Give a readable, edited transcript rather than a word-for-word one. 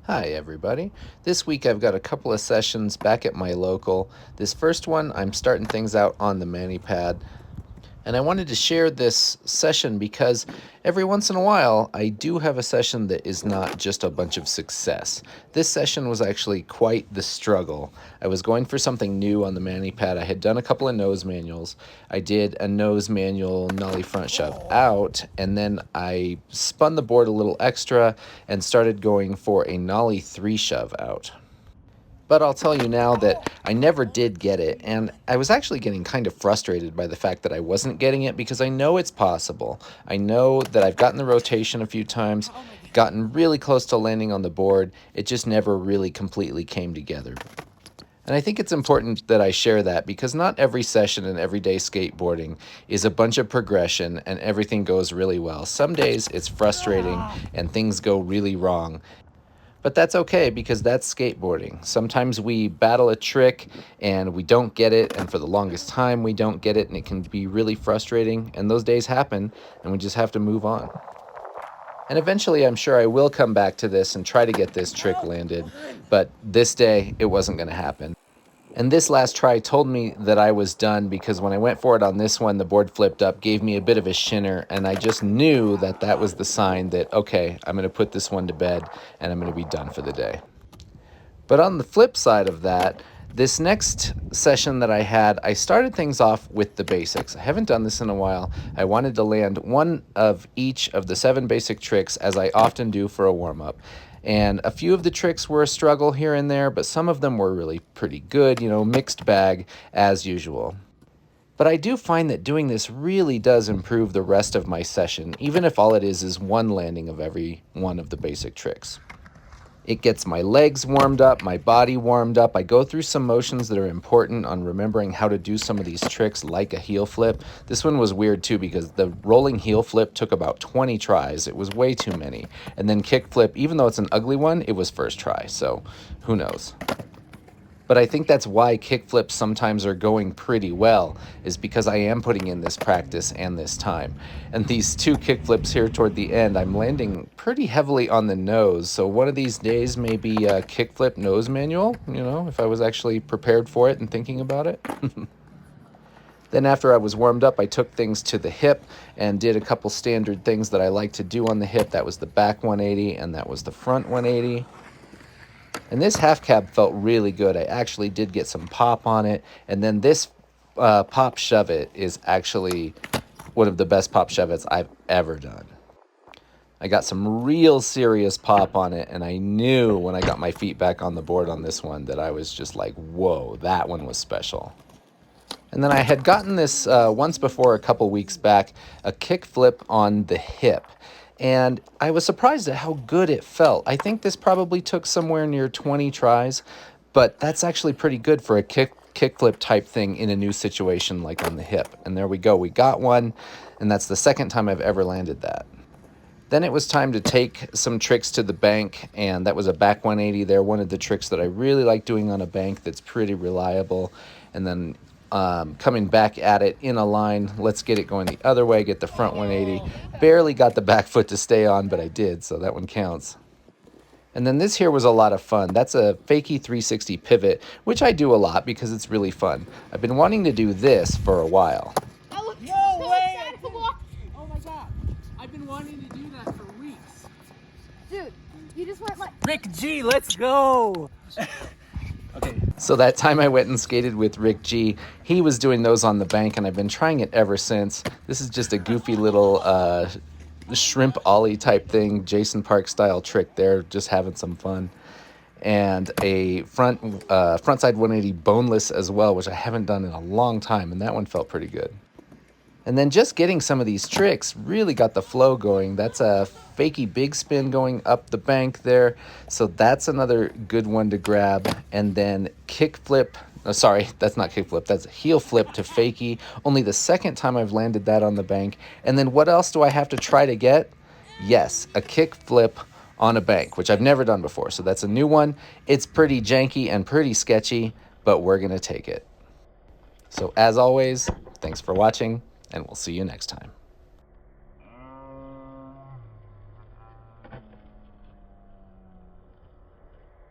Hi everybody. This week I've got a couple of sessions back at my local. This first one I'm starting things out on the mani pad. And I wanted to share this session because every once in a while I do have a session that is not just a bunch of success. This session was actually quite the struggle. I was going for something new on the mani pad. I had done a couple of nose manuals. I did a nose manual nollie front shove out, and then I spun the board a little extra and started going for a nollie 3 shove out. But I'll tell you now that I never did get it, and I was actually getting kind of frustrated by the fact that I wasn't getting it because I know it's possible. I know that I've gotten the rotation a few times, gotten really close to landing on the board. It just never really completely came together. And I think it's important that I share that because not every session in everyday skateboarding is a bunch of progression and everything goes really well. Some days it's frustrating and things go really wrong. But that's okay because that's skateboarding. Sometimes we battle a trick and we don't get it, and for the longest time we don't get it, and it can be really frustrating, and those days happen, and we just have to move on. And eventually I'm sure I will come back to this and try to get this trick landed, but this day it wasn't going to happen. And this last try told me that I was done because when I went for it on this one, the board flipped up, gave me a bit of a shinner, and I just knew that that was the sign that, okay, I'm going to put this one to bed and I'm going to be done for the day. But on the flip side of that, this next session that I had, I started things off with the basics. I haven't done this in a while. I wanted to land one of each of the 7 basic tricks, as I often do for a warm-up. And a few of the tricks were a struggle here and there, but some of them were really pretty good, mixed bag as usual. But I do find that doing this really does improve the rest of my session, even if all it is one landing of every one of the basic tricks. It gets my legs warmed up, my body warmed up. I go through some motions that are important on remembering how to do some of these tricks, like a heel flip. This one was weird too because the rolling heel flip took about 20 tries. It was way too many. And then kickflip, even though it's an ugly one, it was first try, so who knows. But I think that's why kickflips sometimes are going pretty well, is because I am putting in this practice and this time. And these 2 kickflips here toward the end, I'm landing pretty heavily on the nose. So one of these days may be a kickflip nose manual, if I was actually prepared for it and thinking about it. Then after I was warmed up, I took things to the hip and did a couple standard things that I like to do on the hip. That was the back 180 and that was the front 180. And this half cab felt really good. I actually did get some pop on it. And then this pop shove it is actually one of the best pop shove it's I've ever done. I got some real serious pop on it, and I knew when I got my feet back on the board on this one that I was just like, whoa, that one was special. And then I had gotten this once before a couple weeks back, a kickflip on the hip. And I was surprised at how good it felt. I think this probably took somewhere near 20 tries, but that's actually pretty good for a kickflip type thing in a new situation like on the hip. And there we go, we got one, and that's the second time I've ever landed that. Then it was time to take some tricks to the bank, and that was a back 180 there, one of the tricks that I really like doing on a bank that's pretty reliable. And then coming back at it in a line, let's get it going the other way, get the front 180. Barely got the back foot to stay on, but I did, so that one counts. And then this here was a lot of fun. That's a fakie 360 pivot, which I do a lot because it's really fun. I've been wanting to do this for a while. No way! Oh my god, I've been wanting to do that for weeks. Dude, you just went like... Rick G, let's go! Okay. So that time I went and skated with Rick G, he was doing those on the bank, and I've been trying it ever since. This is just a goofy little shrimp ollie type thing, Jason Park style trick there, just having some fun. And a frontside 180 boneless as well, which I haven't done in a long time, and that one felt pretty good. And then just getting some of these tricks really got the flow going. That's a fakie big spin going up the bank there. So that's another good one to grab. And then kickflip. Oh, sorry, that's not kickflip. That's a heel flip to fakie. Only the second time I've landed that on the bank. And then what else do I have to try to get? Yes, a kickflip on a bank, which I've never done before. So that's a new one. It's pretty janky and pretty sketchy, but we're going to take it. So as always, thanks for watching, and we'll see you next time.